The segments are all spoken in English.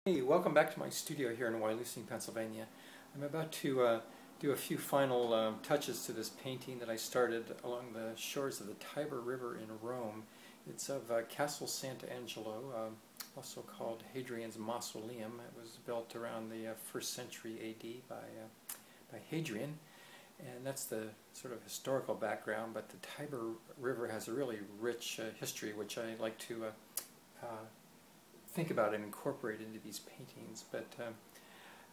Hey, welcome back to my studio here in Wyalusing, Pennsylvania. I'm about to do a few final touches to this painting that I started along the shores of the Tiber River in Rome. It's of Castle St Angelo, also called Hadrian's Mausoleum. It was built around the 1st century AD by Hadrian, and that's the sort of historical background, but the Tiber River has a really rich history, which I like to think about and incorporate into these paintings. But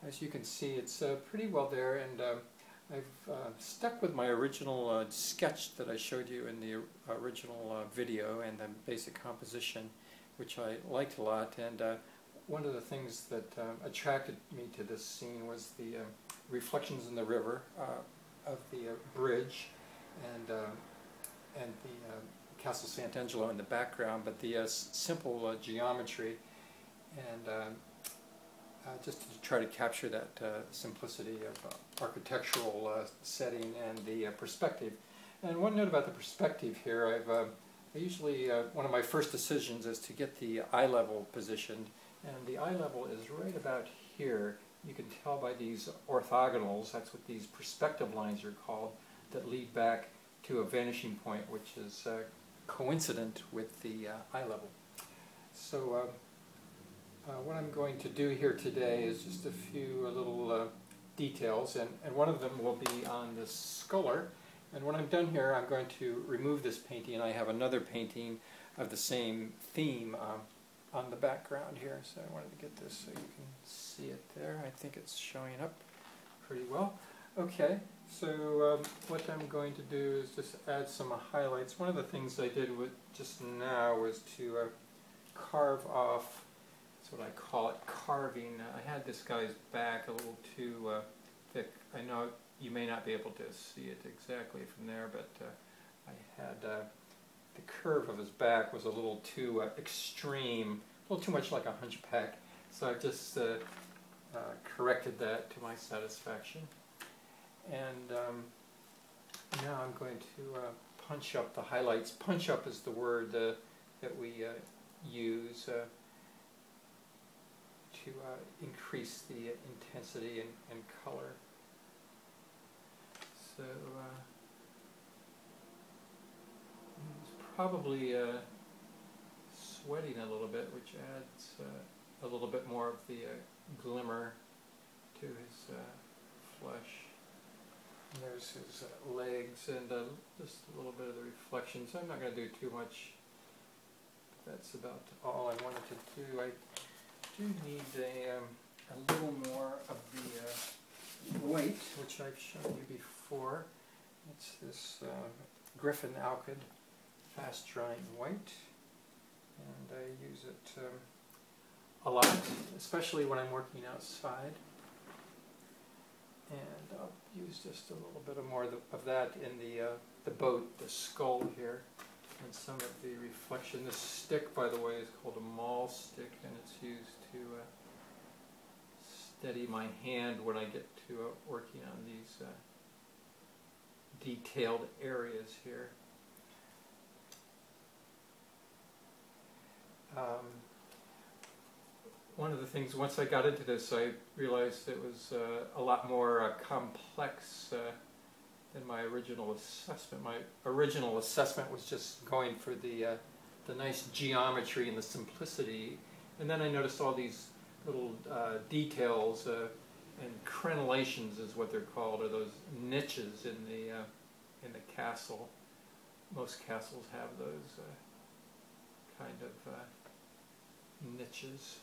as you can see, it's pretty well there, and I've stuck with my original sketch that I showed you in the original video and the basic composition, which I liked a lot. And one of the things that attracted me to this scene was the reflections in the river of the bridge and the Castle St Angelo in the background, but the simple geometry, and just to try to capture that simplicity of architectural setting and the perspective. And one note about the perspective here, I usually, one of my first decisions is to get the eye level positioned, and the eye level is right about here. You can tell by these orthogonals, that's what these perspective lines are called, that lead back to a vanishing point, which is coincident with the eye level. So what I'm going to do here today is just a few little details, and one of them will be on this sculler. And when I'm done here, I'm going to remove this painting, and I have another painting of the same theme on the background here. So I wanted to get this so you can see it there. I think it's showing up pretty well. Okay, so what I'm going to do is just add some highlights. One of the things I did just now was to carve off, that's what I call it, carving. I had this guy's back a little too thick. I know you may not be able to see it exactly from there, but I had the curve of his back was a little too extreme, a little too much like a hunchback. So I just corrected that to my satisfaction. And now I'm going to punch up the highlights. Punch up is the word that we use to increase the intensity and color. So he's probably sweating a little bit, which adds a little bit more of the glimmer to his flesh. And there's his legs and just a little bit of the reflection. So I'm not going to do too much. That's about all I wanted to do. I do need a little more of the white, which I've shown you before. It's this Griffin Alkyd fast drying white, and I use it a lot, especially when I'm working outside. And I'll use just a little bit more of that in the boat, the skull here, and some of the reflection. This stick, by the way, is called a maul stick, and it's used to steady my hand when I get to working on these detailed areas here. One of the things, once I got into this, I realized it was a lot more complex than my original assessment. My original assessment was just going for the nice geometry and the simplicity, and then I noticed all these little details and crenellations is what they're called, or those niches in the castle. Most castles have those kind of niches.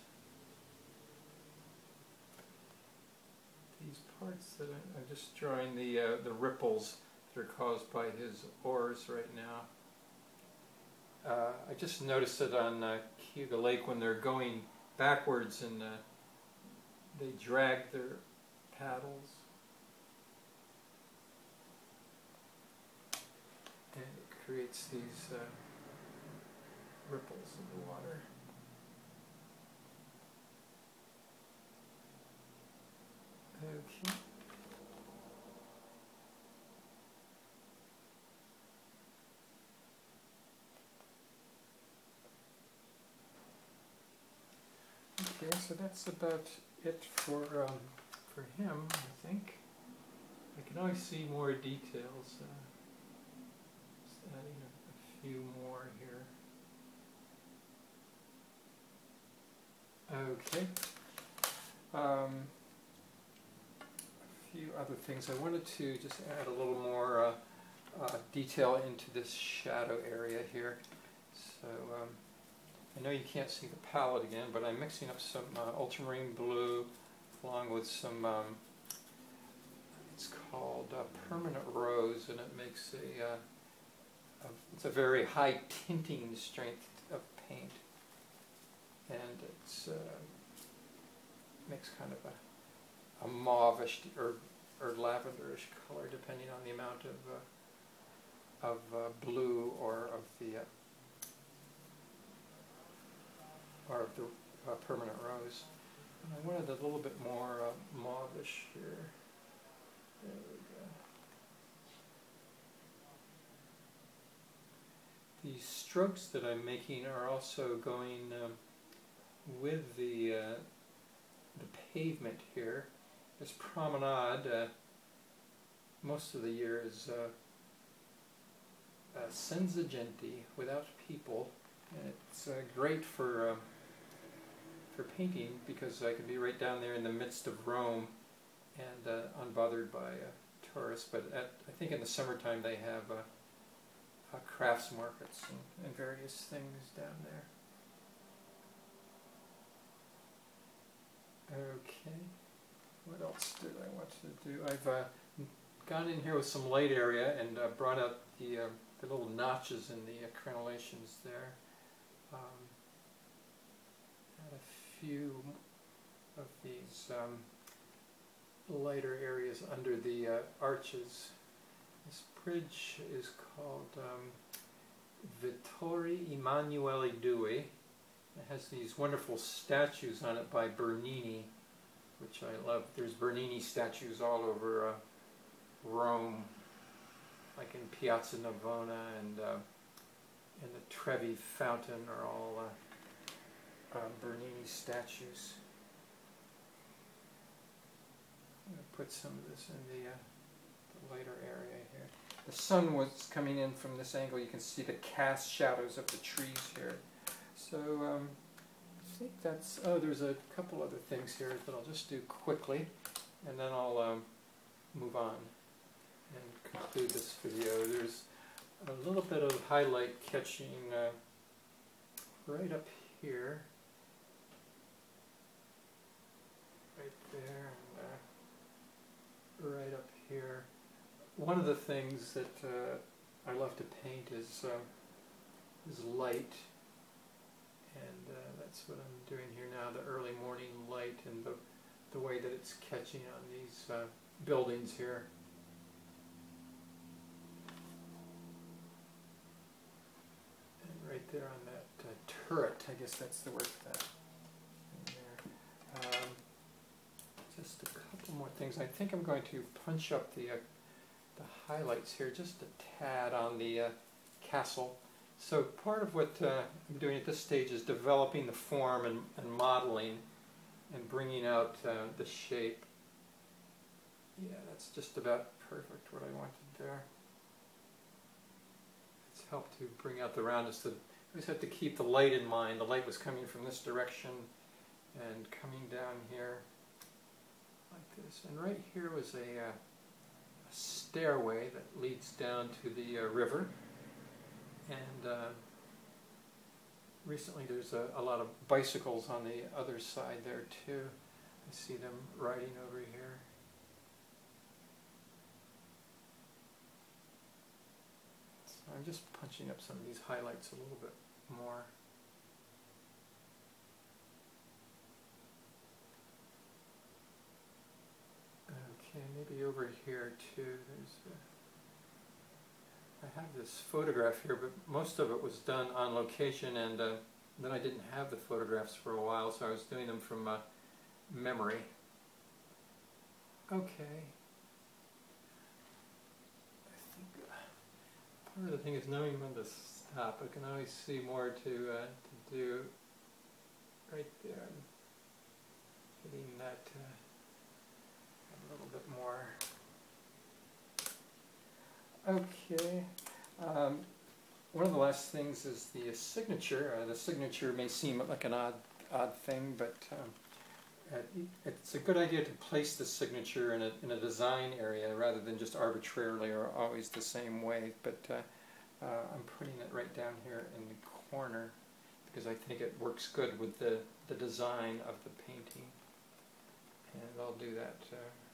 These parts that I'm just drawing the ripples that are caused by his oars right now. I just noticed it on Cayuga Lake when they're going backwards and they drag their paddles. And it creates these ripples in the water. Okay. Okay, so that's about it for him, I think. I can always see more details. Just adding a few more here. Okay. A few other things. I wanted to just add a little more detail into this shadow area here. So I know you can't see the palette again, but I'm mixing up some ultramarine blue along with some, it's called permanent rose, and it makes it's a very high tinting strength of paint, and it's makes kind of a mauvish or lavenderish color depending on the amount of blue or of the permanent rose. And I wanted a little bit more mauvish here. There we go. The strokes that I'm making are also going with the pavement here. This promenade most of the year is senza gente, without people, and it's great for painting because I can be right down there in the midst of Rome and unbothered by tourists. But I think in the summertime they have crafts markets and various things down there. Okay, what else did I want to do? I've gone in here with some light area and brought out the little notches in the crenellations there. Had a few of these lighter areas under the arches. This bridge is called Vittorio Emanuele II. It has these wonderful statues on it by Bernini, which I love. There's Bernini statues all over Rome, like in Piazza Navona and the Trevi Fountain are all Bernini statues. I'm going to put some of this in the lighter area here. The sun was coming in from this angle. You can see the cast shadows of the trees here. So I think that's, oh, there's a couple other things here that I'll just do quickly, and then I'll move on and conclude this video. There's a little bit of highlight catching right up here, right there, and right up here. One of the things that I love to paint is light. And that's what I'm doing here now, the early morning light and the way that it's catching on these buildings here. And right there on that turret, I guess that's the word for that. In there. Just a couple more things. I think I'm going to punch up the highlights here just a tad on the castle. So part of what I'm doing at this stage is developing the form and modeling and bringing out the shape. Yeah, that's just about perfect what I wanted there. It's helped to bring out the roundness. I always have to keep the light in mind. The light was coming from this direction and coming down here like this. And right here was a stairway that leads down to the river. And recently there's a lot of bicycles on the other side there too. I see them riding over here. So I'm just punching up some of these highlights a little bit more. Okay, maybe over here too. I have this photograph here, but most of it was done on location, and then I didn't have the photographs for a while, so I was doing them from memory. Okay. I think part of the thing is knowing when to stop. I can always see more to do right there. that a little bit more. Okay. One of the last things is the signature. The signature may seem like an odd thing, but it's a good idea to place the signature in a design area rather than just arbitrarily or always the same way. But I'm putting it right down here in the corner because I think it works good with the design of the painting. And I'll do that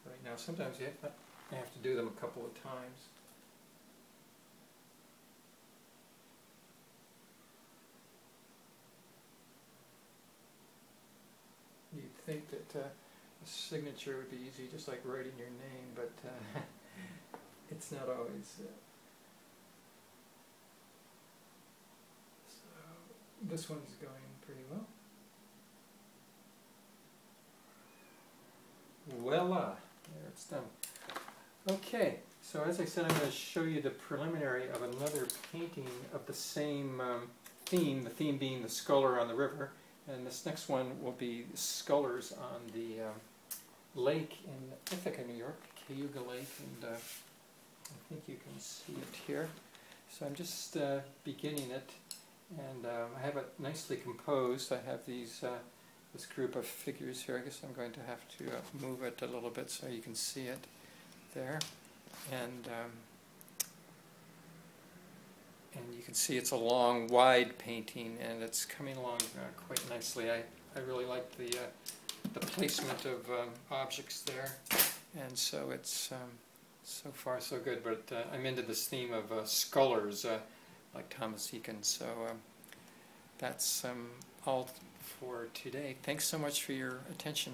right now. Sometimes you have to do them a couple of times. You'd think that a signature would be easy, just like writing your name, but it's not always. So this one's going pretty well. Voila! There, it's done. Okay, so as I said, I'm going to show you the preliminary of another painting of the same theme, the theme being the sculler on the river. And this next one will be scullers on the lake in Ithaca, New York, Cayuga Lake, and I think you can see it here. So I'm just beginning it, and I have it nicely composed. I have these this group of figures here. I guess I'm going to have to move it a little bit so you can see it there. And you can see it's a long, wide painting, and it's coming along quite nicely. I really like the placement of objects there, and so it's so far so good. But I'm into this theme of scullers, like Thomas Eakins. So that's all for today. Thanks so much for your attention.